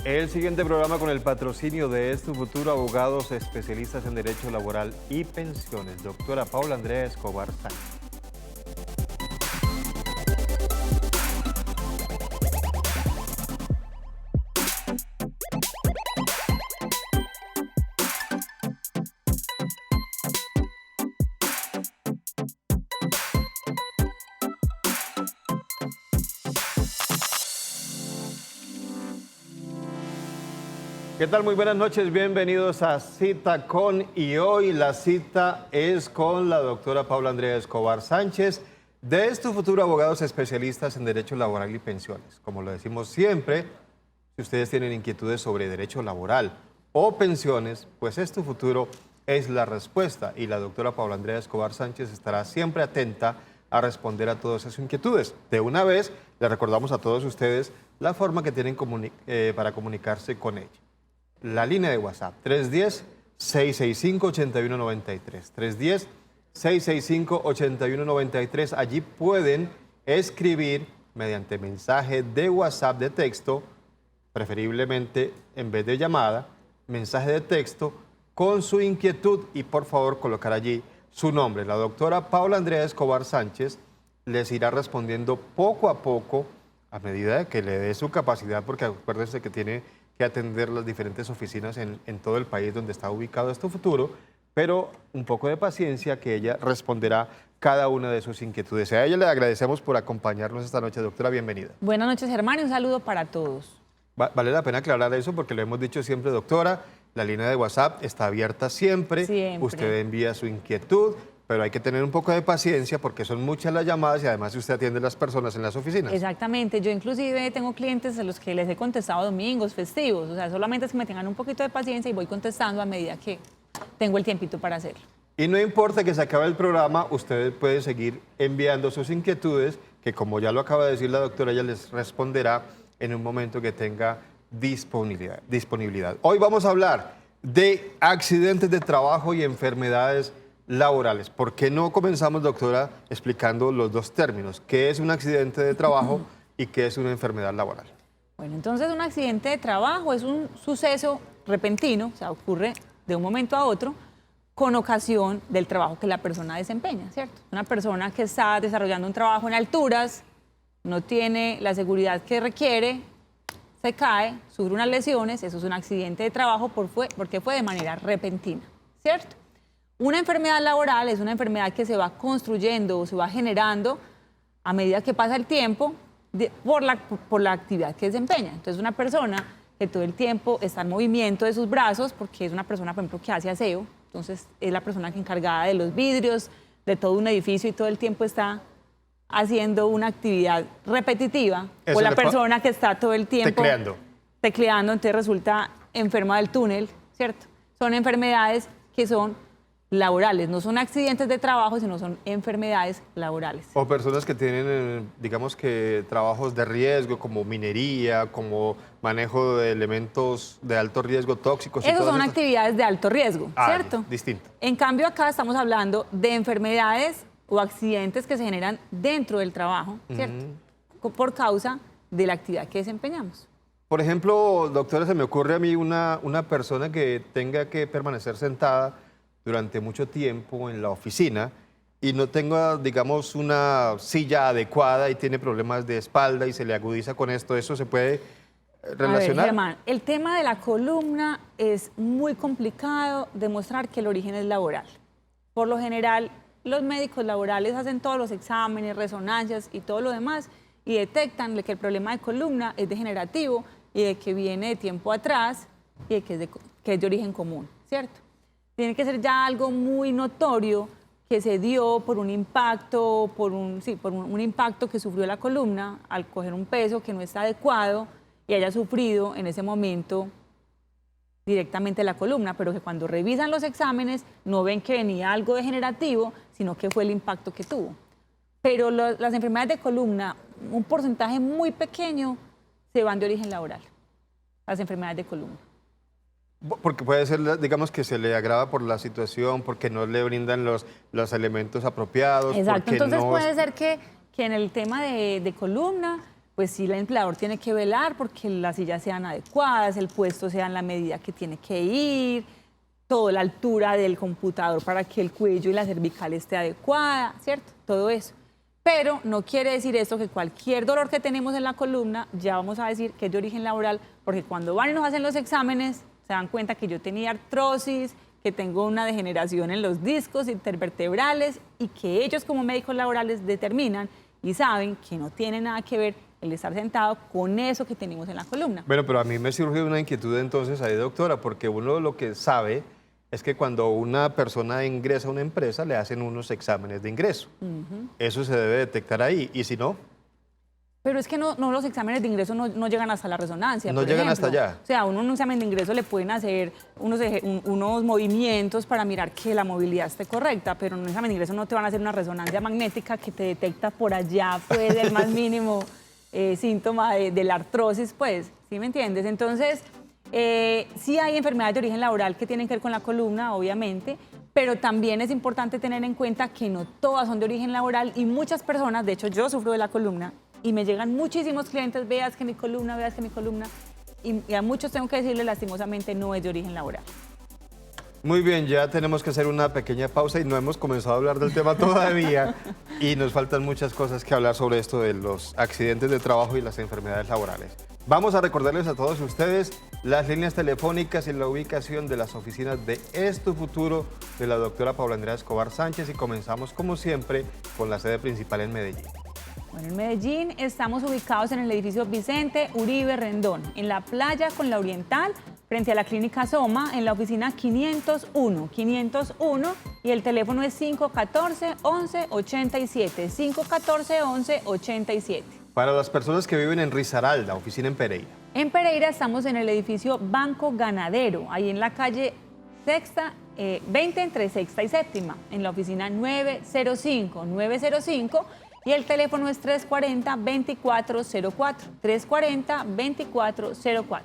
El siguiente programa con el patrocinio de Es Tu Futuro, abogados especialistas en Derecho Laboral y Pensiones, doctora Paula Andrea Escobar Sánchez. ¿Qué tal? Muy buenas noches, bienvenidos a Cita con, y hoy la cita es con la doctora Paula Andrea Escobar Sánchez de Es Tu Futuro, abogados especialistas en Derecho Laboral y Pensiones. Como lo decimos siempre, si ustedes tienen inquietudes sobre derecho laboral o pensiones, pues Es Tu Futuro es la respuesta y la doctora Paula Andrea Escobar Sánchez estará siempre atenta a responder a todas esas inquietudes. De una vez, le recordamos a todos ustedes la forma que tienen para comunicarse con ella. La línea de WhatsApp, 310-665-8193. 310-665-8193. Allí pueden escribir mediante mensaje de WhatsApp de texto, preferiblemente en vez de llamada, mensaje de texto con su inquietud y por favor colocar allí su nombre. La doctora Paula Andrea Escobar Sánchez les irá respondiendo poco a poco a medida que le dé su capacidad, porque acuérdense que tiene que atender las diferentes oficinas en todo el país donde está ubicado Es Tu Futuro, pero un poco de paciencia que ella responderá cada una de sus inquietudes. A ella le agradecemos por acompañarnos esta noche. Doctora, bienvenida. Buenas noches, Germán, y un saludo para todos. Vale la pena aclarar eso porque lo hemos dicho siempre, doctora, la línea de WhatsApp está abierta siempre. Usted envía su inquietud, pero hay que tener un poco de paciencia porque son muchas las llamadas y además usted atiende a las personas en las oficinas. Exactamente, yo inclusive tengo clientes a los que les he contestado domingos, festivos, o sea, solamente es que me tengan un poquito de paciencia y voy contestando a medida que tengo el tiempito para hacerlo. Y no importa que se acabe el programa, usted puede seguir enviando sus inquietudes, que como ya lo acaba de decir la doctora, ella les responderá en un momento que tenga disponibilidad. Hoy vamos a hablar de accidentes de trabajo y enfermedades laborales. ¿Por qué no comenzamos, doctora, explicando los dos términos? ¿Qué es un accidente de trabajo y qué es una enfermedad laboral? Bueno, entonces un accidente de trabajo es un suceso repentino, o sea, ocurre de un momento a otro con ocasión del trabajo que la persona desempeña, ¿cierto? Una persona que está desarrollando un trabajo en alturas, no tiene la seguridad que requiere, se cae, sufre unas lesiones, eso es un accidente de trabajo porque fue de manera repentina, ¿cierto? Una enfermedad laboral es una enfermedad que se va construyendo o se va generando a medida que pasa el tiempo por la actividad que desempeña. Entonces, una persona que todo el tiempo está en movimiento de sus brazos, porque es una persona, por ejemplo, que hace aseo, entonces es la persona que encargada de los vidrios, de todo un edificio y todo el tiempo está haciendo una actividad repetitiva, o la persona que está todo el tiempo tecleando, entonces resulta enferma del túnel, ¿cierto? Son enfermedades que son laborales, no son accidentes de trabajo, sino son enfermedades laborales. O personas que tienen, digamos que, trabajos de riesgo, como minería, como manejo de elementos de alto riesgo tóxicos. Esas son actividades de alto riesgo, ¿cierto? Distinto. En cambio, acá estamos hablando de enfermedades o accidentes que se generan dentro del trabajo, ¿cierto? Por causa de la actividad que desempeñamos. Por ejemplo, doctora, se me ocurre a mí una persona que tenga que permanecer sentada durante mucho tiempo en la oficina y no tenga, digamos, una silla adecuada y tiene problemas de espalda y se le agudiza con esto, ¿eso se puede relacionar? A ver, Germán, el tema de la columna es muy complicado demostrar que el origen es laboral. Por lo general, los médicos laborales hacen todos los exámenes, resonancias y todo lo demás y detectan que el problema de columna es degenerativo y de que viene de tiempo atrás y de que es de origen común, ¿cierto? Tiene que ser ya algo muy notorio que se dio por un impacto, por un impacto que sufrió la columna al coger un peso que no está adecuado y haya sufrido en ese momento directamente la columna, pero que cuando revisan los exámenes no ven que venía algo degenerativo, sino que fue el impacto que tuvo. Pero las enfermedades de columna, un porcentaje muy pequeño, se van de origen laboral, las enfermedades de columna. Porque puede ser, digamos, que se le agrava por la situación, porque no le brindan los elementos apropiados. Exacto, entonces puede ser que en el tema de columna pues sí, el empleador tiene que velar porque las sillas sean adecuadas, el puesto sea en la medida que tiene que ir, toda la altura del computador para que el cuello y la cervical esté adecuada, ¿cierto? Todo eso. Pero no quiere decir esto que cualquier dolor que tenemos en la columna ya vamos a decir que es de origen laboral, porque cuando van y nos hacen los exámenes se dan cuenta que yo tenía artrosis, que tengo una degeneración en los discos intervertebrales y que ellos como médicos laborales determinan y saben que no tiene nada que ver el estar sentado con eso que tenemos en la columna. Bueno, pero a mí me surge una inquietud entonces ahí, doctora, porque uno lo que sabe es que cuando una persona ingresa a una empresa le hacen unos exámenes de ingreso. Eso se debe detectar ahí, y si no... Pero es que no los exámenes de ingreso no llegan hasta la resonancia. No por llegan ejemplo. hasta allá. O sea, uno en un examen de ingreso le pueden hacer unos movimientos para mirar que la movilidad esté correcta, pero en un examen de ingreso no te van a hacer una resonancia magnética que te detecta por allá, pues, el más mínimo síntoma de la artrosis, pues, ¿sí me entiendes? Entonces, sí hay enfermedades de origen laboral que tienen que ver con la columna, obviamente, pero también es importante tener en cuenta que no todas son de origen laboral y muchas personas, de hecho yo sufro de la columna, y me llegan muchísimos clientes, veas que mi columna, y a muchos tengo que decirles lastimosamente no es de origen laboral. Muy bien, ya tenemos que hacer una pequeña pausa y no hemos comenzado a hablar del tema todavía y nos faltan muchas cosas que hablar sobre esto de los accidentes de trabajo y las enfermedades laborales. Vamos a recordarles a todos ustedes las líneas telefónicas y la ubicación de las oficinas de Es Tu Futuro de la doctora Paula Andrea Escobar Sánchez y comenzamos como siempre con la sede principal en Medellín. Bueno, en Medellín estamos ubicados en el edificio Vicente Uribe Rendón, en la playa con la Oriental, frente a la clínica Soma, en la oficina 501, y el teléfono es 514-1187, 514-1187. Para las personas que viven en Risaralda, oficina en Pereira. En Pereira estamos en el edificio Banco Ganadero, ahí en la calle 20 entre Sexta y Séptima, en la oficina 905, y el teléfono es 340-2404, 340-2404.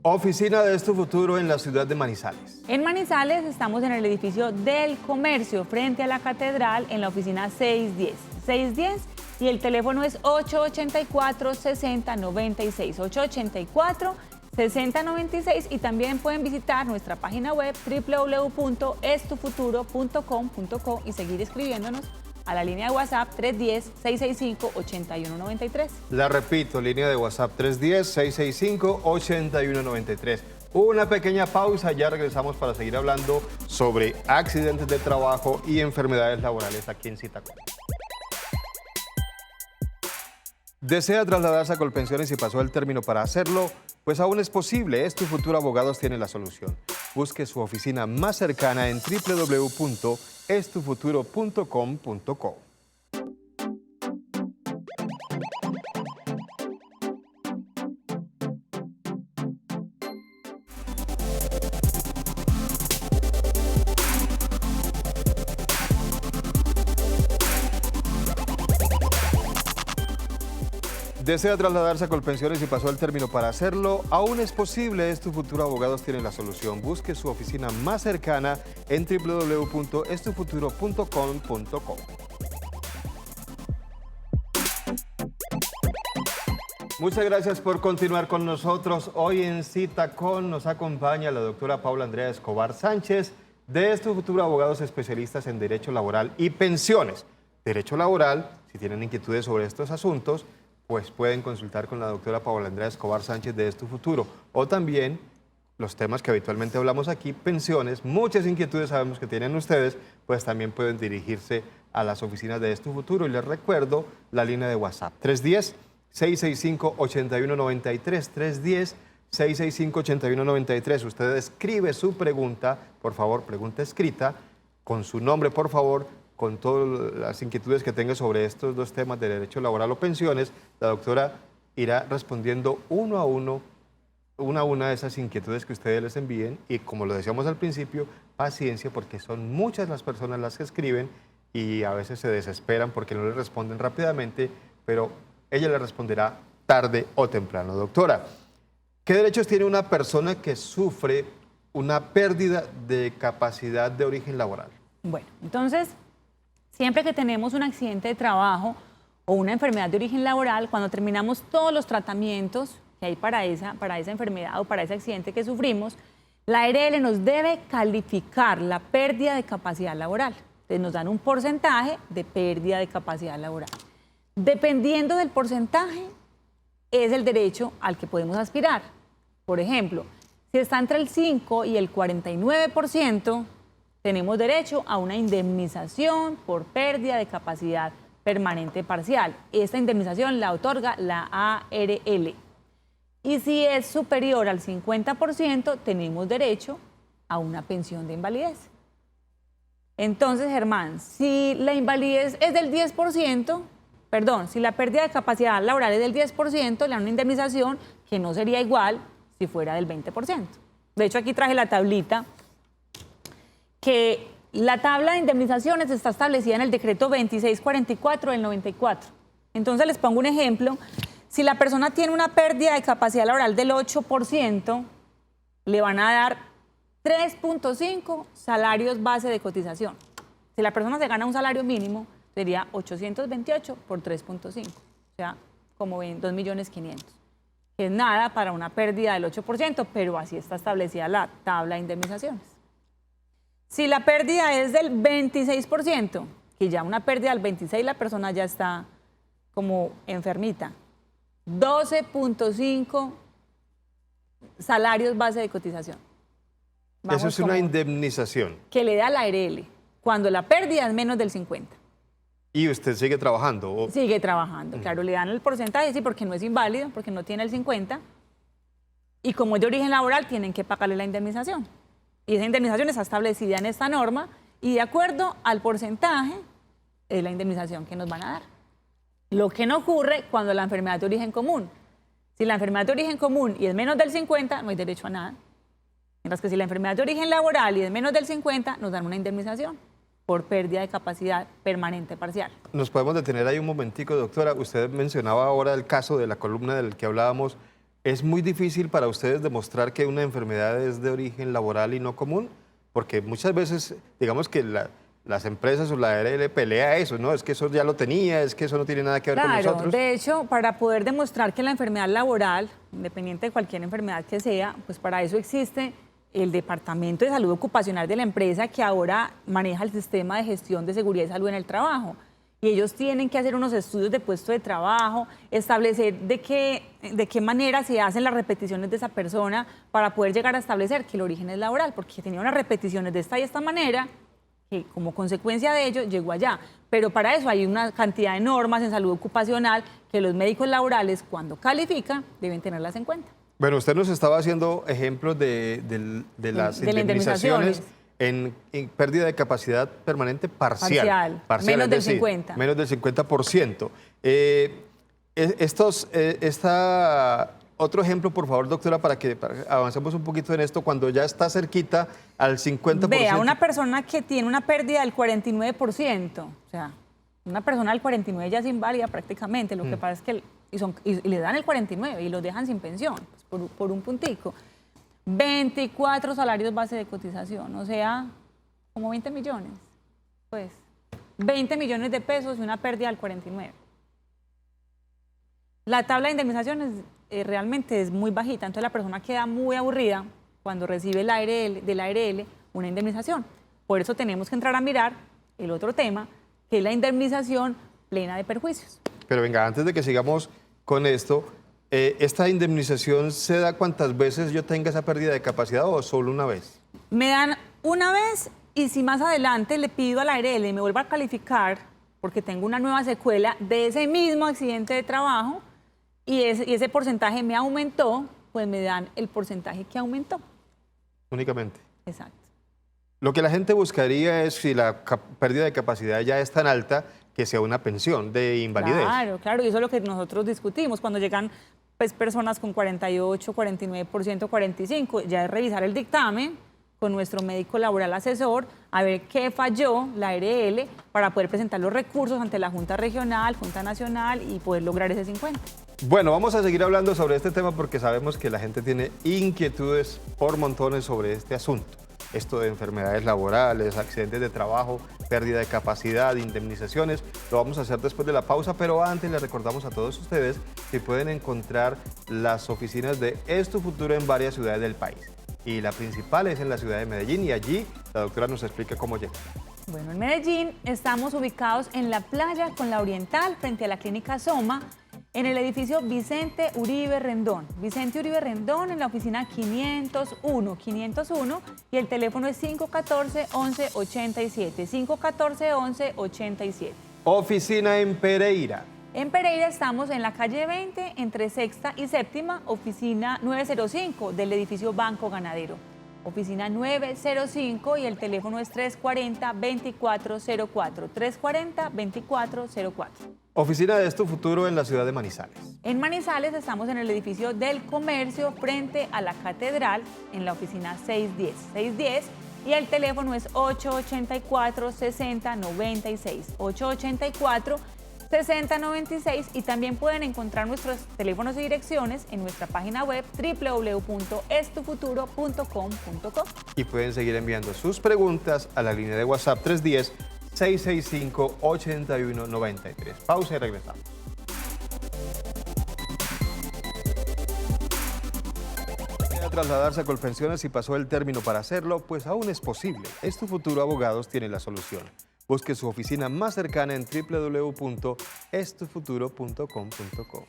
Oficina de Es Tu Futuro en la ciudad de Manizales. En Manizales estamos en el edificio del Comercio, frente a la Catedral, en la oficina 610, y el teléfono es 884-6096, 884-6096, y también pueden visitar nuestra página web www.estufuturo.com.co y seguir escribiéndonos a la línea de WhatsApp 310-665-8193. La repito, línea de WhatsApp 310-665-8193. Una pequeña pausa, ya regresamos para seguir hablando sobre accidentes de trabajo y enfermedades laborales aquí en Citacom. ¿Desea trasladarse a Colpensiones y pasó el término para hacerlo? Pues aún es posible. Es Tu Futuro Abogados tiene la solución. Busque su oficina más cercana en www.estufuturo.com.co. ¿Desea trasladarse a Colpensiones y pasó el término para hacerlo? Aún es posible. Es Tu Futuro Abogados tiene la solución. Busque su oficina más cercana en www.estufuturo.com.co. Muchas gracias por continuar con nosotros. Hoy en Cita Con nos acompaña la doctora Paula Andrea Escobar Sánchez de Es Tu Futuro Abogados, especialistas en Derecho Laboral y Pensiones. Derecho Laboral, si tienen inquietudes sobre estos asuntos, pues pueden consultar con la doctora Paula Andrea Escobar Sánchez de Es Tu Futuro. O también los temas que habitualmente hablamos aquí, pensiones, muchas inquietudes sabemos que tienen ustedes, pues también pueden dirigirse a las oficinas de Es Tu Futuro. Y les recuerdo la línea de WhatsApp, 310-665-8193, 310-665-8193. Usted escribe su pregunta, por favor, pregunta escrita, con su nombre, por favor, con todas las inquietudes que tenga sobre estos dos temas de derecho laboral o pensiones. La doctora irá respondiendo una a una de esas inquietudes que ustedes les envíen y, como lo decíamos al principio, paciencia, porque son muchas las personas las que escriben y a veces se desesperan porque no les responden rápidamente, pero ella le responderá tarde o temprano. Doctora, ¿qué derechos tiene una persona que sufre una pérdida de capacidad de origen laboral? Bueno, entonces, siempre que tenemos un accidente de trabajo o una enfermedad de origen laboral, cuando terminamos todos los tratamientos que hay para esa enfermedad o para ese accidente que sufrimos, la ARL nos debe calificar la pérdida de capacidad laboral. Entonces nos dan un porcentaje de pérdida de capacidad laboral. Dependiendo del porcentaje, es el derecho al que podemos aspirar. Por ejemplo, si está entre el 5 y el 49%, tenemos derecho a una indemnización por pérdida de capacidad permanente parcial. Esta indemnización la otorga la ARL. Y si es superior al 50%, tenemos derecho a una pensión de invalidez. Entonces, Germán, si la invalidez es del 10%, si la pérdida de capacidad laboral es del 10%, le dan una indemnización que no sería igual si fuera del 20%. De hecho, aquí traje la tablita, que la tabla de indemnizaciones está establecida en el decreto 2644 del 94. Entonces, les pongo un ejemplo. Si la persona tiene una pérdida de capacidad laboral del 8%, le van a dar 3.5 salarios base de cotización. Si la persona se gana un salario mínimo, sería 828 por 3.5, o sea, como ven, 2.500.000. Que es nada para una pérdida del 8%, pero así está establecida la tabla de indemnizaciones. Si la pérdida es del 26%, que ya una pérdida del 26%, la persona ya está como enfermita, 12.5 salarios base de cotización. Eso es una indemnización. Que le da la ARL, cuando la pérdida es menos del 50%. ¿Y usted sigue trabajando? Sigue trabajando, claro, le dan el porcentaje, sí, porque no es inválido, porque no tiene el 50%. Y como es de origen laboral, tienen que pagarle la indemnización. Y esa indemnización está establecida en esta norma y de acuerdo al porcentaje es la indemnización que nos van a dar. Lo que no ocurre cuando la enfermedad es de origen común. Si la enfermedad es de origen común y es menos del 50%, no hay derecho a nada. Mientras que si la enfermedad es de origen laboral y es menos del 50%, nos dan una indemnización por pérdida de capacidad permanente parcial. Nos podemos detener ahí un momentico, doctora. Usted mencionaba ahora el caso de la columna del que hablábamos. ¿Es muy difícil para ustedes demostrar que una enfermedad es de origen laboral y no común? Porque muchas veces, digamos que las empresas o la ARL pelea eso, ¿no? Es que eso ya lo tenía, es que eso no tiene nada que ver con nosotros. De hecho, para poder demostrar que la enfermedad laboral, independiente de cualquier enfermedad que sea, pues para eso existe el Departamento de Salud Ocupacional de la empresa, que ahora maneja el sistema de gestión de seguridad y salud en el trabajo. Y ellos tienen que hacer unos estudios de puesto de trabajo, establecer de qué manera se hacen las repeticiones de esa persona para poder llegar a establecer que el origen es laboral, porque tenía unas repeticiones de esta y esta manera, que como consecuencia de ello llegó allá. Pero para eso hay una cantidad de normas en salud ocupacional que los médicos laborales, cuando califican, deben tenerlas en cuenta. Bueno, usted nos estaba haciendo ejemplos de las indemnizaciones en pérdida de capacidad permanente parcial. Menos del 50%. Menos del 50%. Otro ejemplo, por favor, doctora, para que avancemos un poquito en esto, cuando ya está cerquita al 50%. Vea, una persona que tiene una pérdida del 49%, o sea, una persona del 49% ya es inválida prácticamente, lo que pasa es que y le dan el 49% y los dejan sin pensión, pues, por un puntico. 24 salarios base de cotización, o sea, como 20 millones. Pues, 20 millones de pesos y una pérdida del 49%. La tabla de indemnizaciones realmente es muy bajita, entonces la persona queda muy aburrida cuando recibe de la ARL una indemnización. Por eso tenemos que entrar a mirar el otro tema, que es la indemnización plena de perjuicios. Pero venga, antes de que sigamos con esto, ¿esta indemnización se da cuantas veces yo tenga esa pérdida de capacidad o solo una vez? Me dan una vez y si más adelante le pido a la ARL y me vuelva a calificar porque tengo una nueva secuela de ese mismo accidente de trabajo y ese porcentaje me aumentó, pues me dan el porcentaje que aumentó. Únicamente. Exacto. Lo que la gente buscaría es, si la pérdida de capacidad ya es tan alta, que sea una pensión de invalidez. Claro, claro, y eso es lo que nosotros discutimos. Cuando llegan pues, personas con 48, 49%, 45%, ya es revisar el dictamen con nuestro médico laboral asesor, a ver qué falló la ARL para poder presentar los recursos ante la Junta Regional, Junta Nacional y poder lograr ese 50%. Bueno, vamos a seguir hablando sobre este tema porque sabemos que la gente tiene inquietudes por montones sobre este asunto. esto de enfermedades laborales, accidentes de trabajo, pérdida de capacidad, indemnizaciones. Lo vamos a hacer después de la pausa, pero antes les recordamos a todos ustedes que pueden encontrar las oficinas de Es Tu Futuro en varias ciudades del país. Y la principal es en la ciudad de Medellín y allí la doctora nos explica cómo llegar. Bueno, en Medellín estamos ubicados en la playa con la Oriental, frente a la Clínica Soma, en el edificio Vicente Uribe Rendón. Vicente Uribe Rendón en la oficina 501 y el teléfono es 514-1187, 514-1187. Oficina en Pereira. En Pereira estamos en la calle 20, entre Sexta y Séptima, oficina 905 del edificio Banco Ganadero. Oficina 905 y el teléfono es 340-2404, 340-2404. Oficina de Es Tu Futuro en la ciudad de Manizales. En Manizales estamos en el edificio del Comercio frente a la Catedral en la oficina 610 y el teléfono es 884-6096, 884-6096 y también pueden encontrar nuestros teléfonos y direcciones en nuestra página web www.estufuturo.com.co. Y pueden seguir enviando sus preguntas a la línea de WhatsApp 310-665-8193. Pausa y regresamos. A trasladarse a Colpensiones y pasó el término para hacerlo, pues aún es posible. Es Tu Futuro Abogados tiene la solución. Busque su oficina más cercana en www.estufuturo.com.co.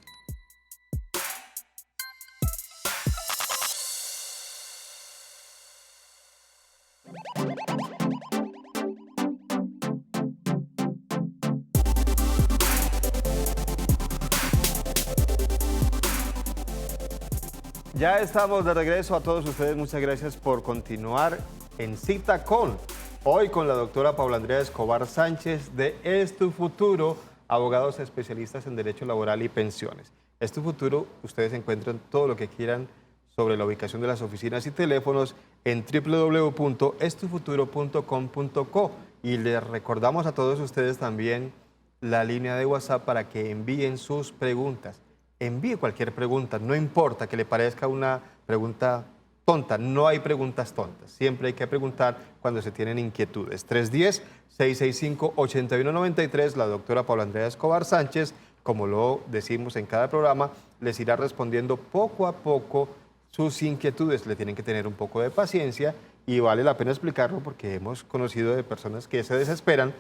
Ya estamos de regreso a todos ustedes. Muchas gracias por continuar en Cita Con. Hoy con la doctora Paula Andrea Escobar Sánchez de Es Tu Futuro, abogados especialistas en Derecho Laboral y Pensiones. Es Tu Futuro, ustedes encuentran todo lo que quieran sobre la ubicación de las oficinas y teléfonos en www.estufuturo.com.co. Y les recordamos a todos ustedes también la línea de WhatsApp para que envíen sus preguntas. Envíe cualquier pregunta, no importa que le parezca una pregunta tonta, no hay preguntas tontas. Siempre hay que preguntar cuando se tienen inquietudes. 310-665-8193, la doctora Paula Andrea Escobar Sánchez, como lo decimos en cada programa, les irá respondiendo poco a poco sus inquietudes. Le tienen que tener un poco de paciencia y vale la pena explicarlo porque hemos conocido de personas que se desesperan.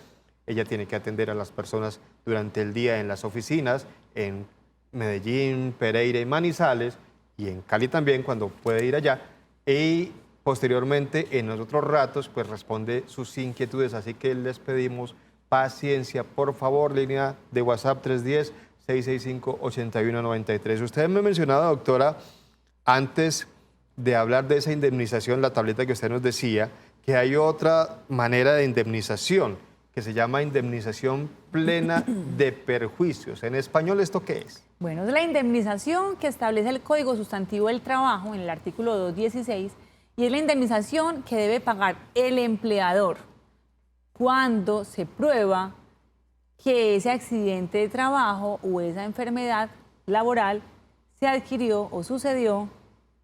Ella tiene que atender a las personas durante el día en las oficinas, en Medellín, Pereira y Manizales, y en Cali también cuando puede ir allá, y posteriormente en los otros ratos pues responde sus inquietudes, así que les pedimos paciencia, por favor, línea de WhatsApp 310-665-8193. Usted me mencionaba, doctora, antes de hablar de esa indemnización, la tableta que usted nos decía, que hay otra manera de indemnización, que se llama indemnización plena de perjuicios. En español, ¿esto qué es? Bueno, es la indemnización que establece el Código Sustantivo del Trabajo en el artículo 216 y es la indemnización que debe pagar el empleador cuando se prueba que ese accidente de trabajo o esa enfermedad laboral se adquirió o sucedió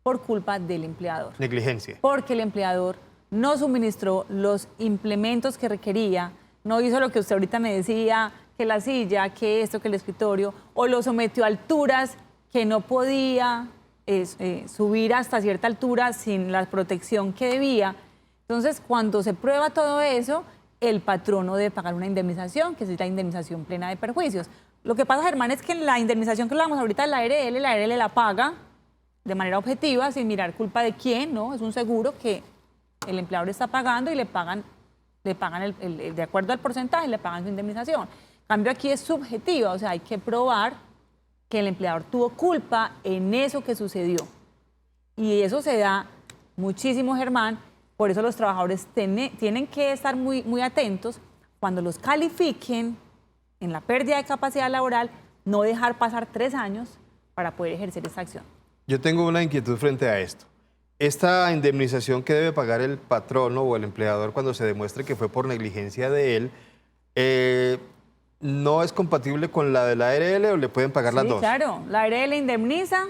por culpa del empleador. Negligencia. Porque el empleador no suministró los implementos que requería, no hizo lo que usted ahorita me decía, que la silla, que esto, que el escritorio, o lo sometió a alturas que no podía subir hasta cierta altura sin la protección que debía. Entonces, cuando se prueba todo eso, el patrono debe pagar una indemnización, que es la indemnización plena de perjuicios. Lo que pasa, Germán, es que la indemnización que hablamos ahorita de la ARL la paga de manera objetiva, sin mirar culpa de quién, ¿no? Es un seguro que el empleador está pagando y le pagan de acuerdo al porcentaje, le pagan su indemnización. En cambio, aquí es subjetiva, o sea, hay que probar que el empleador tuvo culpa en eso que sucedió. Y eso se da muchísimo, Germán, por eso los trabajadores tienen que estar muy atentos cuando los califiquen en la pérdida de capacidad laboral, no dejar pasar 3 años para poder ejercer esta acción. Yo tengo una inquietud frente a esto. Esta indemnización que debe pagar el patrono o el empleador cuando se demuestre que fue por negligencia de él, ¿no es compatible con la de la ARL o le pueden pagar las dos? Sí, claro. La ARL indemniza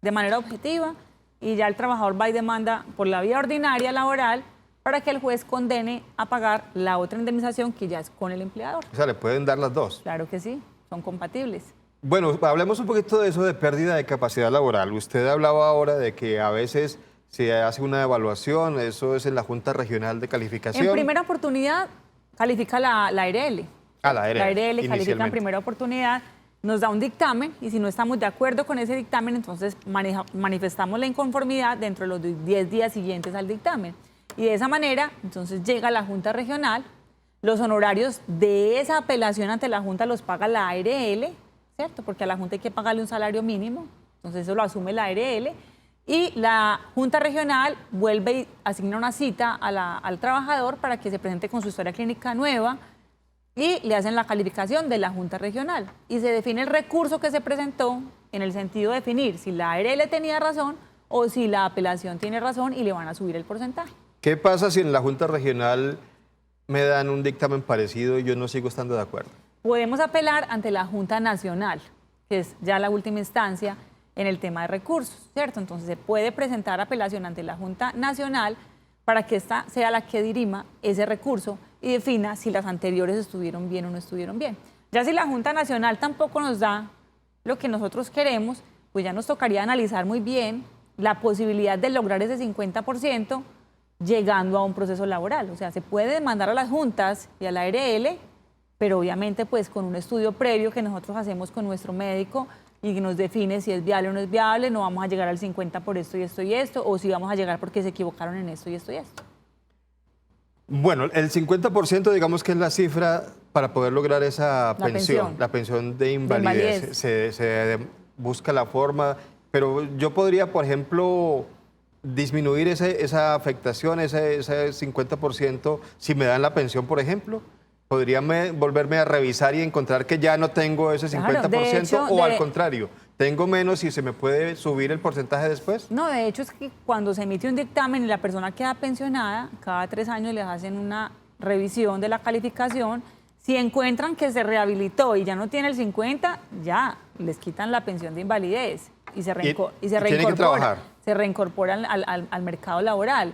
de manera objetiva y ya el trabajador va y demanda por la vía ordinaria laboral para que el juez condene a pagar la otra indemnización que ya es con el empleador. O sea, le pueden dar las dos. Claro que sí, son compatibles. Bueno, hablemos un poquito de eso de pérdida de capacidad laboral. Usted hablaba ahora de que a veces se hace una evaluación, eso es en la Junta Regional de Calificación. En primera oportunidad califica la ARL. La ARL. La ARL califica en inicialmente. primera oportunidad, nos da un dictamen y si no estamos de acuerdo con ese dictamen, entonces manifestamos la inconformidad dentro de los 10 días siguientes al dictamen. Y de esa manera, entonces llega la Junta Regional, los honorarios de esa apelación ante la Junta los paga la ARL, ¿cierto? Porque a la Junta hay que pagarle un salario mínimo, entonces eso lo asume la ARL. Y la Junta Regional vuelve y asigna una cita al trabajador para que se presente con su historia clínica nueva y le hacen la calificación de la Junta Regional. Y se define el recurso que se presentó en el sentido de definir si la ARL tenía razón o si la apelación tiene razón y le van a subir el porcentaje. ¿Qué pasa si en la Junta Regional me dan un dictamen parecido y yo no sigo estando de acuerdo? Podemos apelar ante la Junta Nacional, que es ya la última instancia en el tema de recursos, ¿cierto? Entonces se puede presentar apelación ante la Junta Nacional para que esta sea la que dirima ese recurso y defina si las anteriores estuvieron bien o no estuvieron bien. Ya si la Junta Nacional tampoco nos da lo que nosotros queremos, pues ya nos tocaría analizar muy bien la posibilidad de lograr ese 50% llegando a un proceso laboral. O sea, se puede demandar a las juntas y a la ARL, pero obviamente pues con un estudio previo que nosotros hacemos con nuestro médico y que nos define si es viable o no es viable, no vamos a llegar al 50 por esto y esto y esto, o si vamos a llegar porque se equivocaron en esto y esto y esto. Bueno, el 50% digamos que es la cifra para poder lograr esa pensión, la pensión de invalidez. Se busca la forma, pero yo podría, por ejemplo, disminuir esa afectación, ese 50%, si me dan la pensión, por ejemplo. ¿Podría volverme a revisar y encontrar que ya no tengo ese 50% Claro, hecho, o al contrario, tengo menos y se me puede subir el porcentaje después? No, de hecho es que cuando se emite un dictamen y la persona queda pensionada, cada 3 años les hacen una revisión de la calificación. Si encuentran que se rehabilitó y ya no tiene el 50, ya les quitan la pensión de invalidez y se reincorporan al mercado laboral.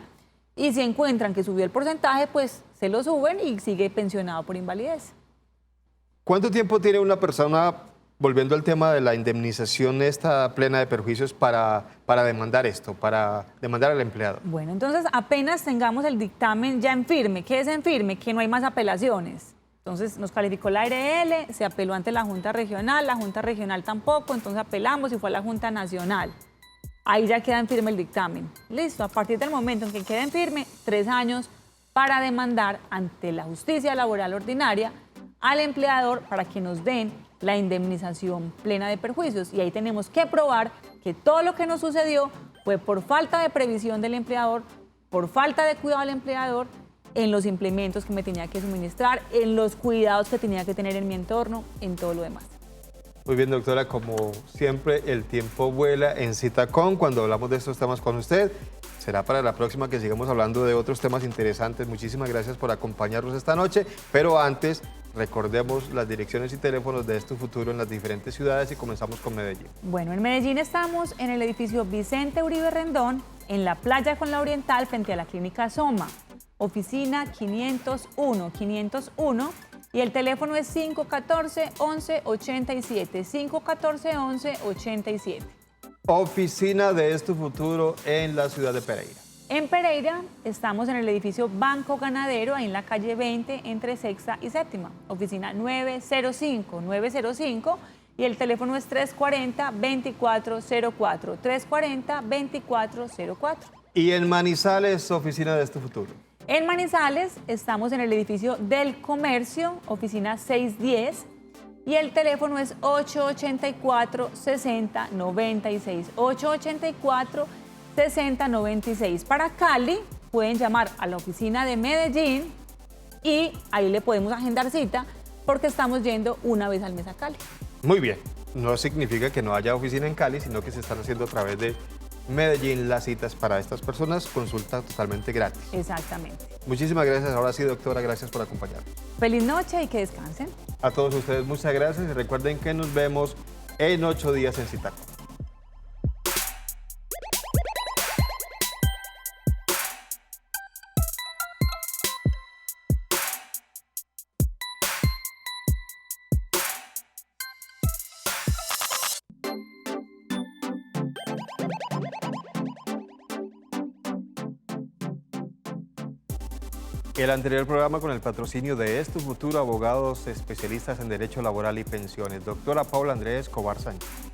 Y si encuentran que subió el porcentaje, pues se lo suben y sigue pensionado por invalidez. ¿Cuánto tiempo tiene una persona, volviendo al tema de la indemnización esta plena de perjuicios, para demandar esto, para demandar al empleado? Bueno, entonces apenas tengamos el dictamen ya en firme. ¿Qué es en firme? Que no hay más apelaciones. Entonces nos calificó la ARL, se apeló ante la Junta Regional tampoco, entonces apelamos y fue a la Junta Nacional. Ahí ya queda en firme el dictamen. Listo, a partir del momento en que quede en firme, 3 años para demandar ante la justicia laboral ordinaria al empleador para que nos den la indemnización plena de perjuicios. Y ahí tenemos que probar que todo lo que nos sucedió fue por falta de previsión del empleador, por falta de cuidado del empleador, en los implementos que me tenía que suministrar, en los cuidados que tenía que tener en mi entorno, en todo lo demás. Muy bien, doctora, como siempre, el tiempo vuela en Citacom cuando hablamos de estos temas con usted. Será para la próxima que sigamos hablando de otros temas interesantes. Muchísimas gracias por acompañarnos esta noche, pero antes recordemos las direcciones y teléfonos de Tu Futuro en las diferentes ciudades y comenzamos con Medellín. Bueno, en Medellín estamos en el edificio Vicente Uribe Rendón, en la playa con la Oriental, frente a la clínica Soma, oficina 501, y el teléfono es 514-1187, 514-1187. Oficina de Tu Futuro en la ciudad de Pereira. En Pereira estamos en el edificio Banco Ganadero, ahí en la calle 20, entre Sexta y Séptima, oficina 905, y el teléfono es 340-2404, 340-2404. Y en Manizales, oficina de Tu Futuro. En Manizales estamos en el edificio del Comercio, oficina 610, y el teléfono es 884-6096, 884-6096. Para Cali pueden llamar a la oficina de Medellín y ahí le podemos agendar cita porque estamos yendo una vez al mes a Cali. Muy bien, no significa que no haya oficina en Cali, sino que se están haciendo a través de Medellín las citas para estas personas, consulta totalmente gratis. Exactamente. Muchísimas gracias, ahora sí, doctora, gracias por acompañarnos. Feliz noche y que descansen. A todos ustedes muchas gracias y recuerden que nos vemos en 8 días en Citacom. El anterior programa con el patrocinio de Es Tu Futuro, abogados especialistas en Derecho Laboral y Pensiones. Doctora Paula Andrea Escobar Sánchez.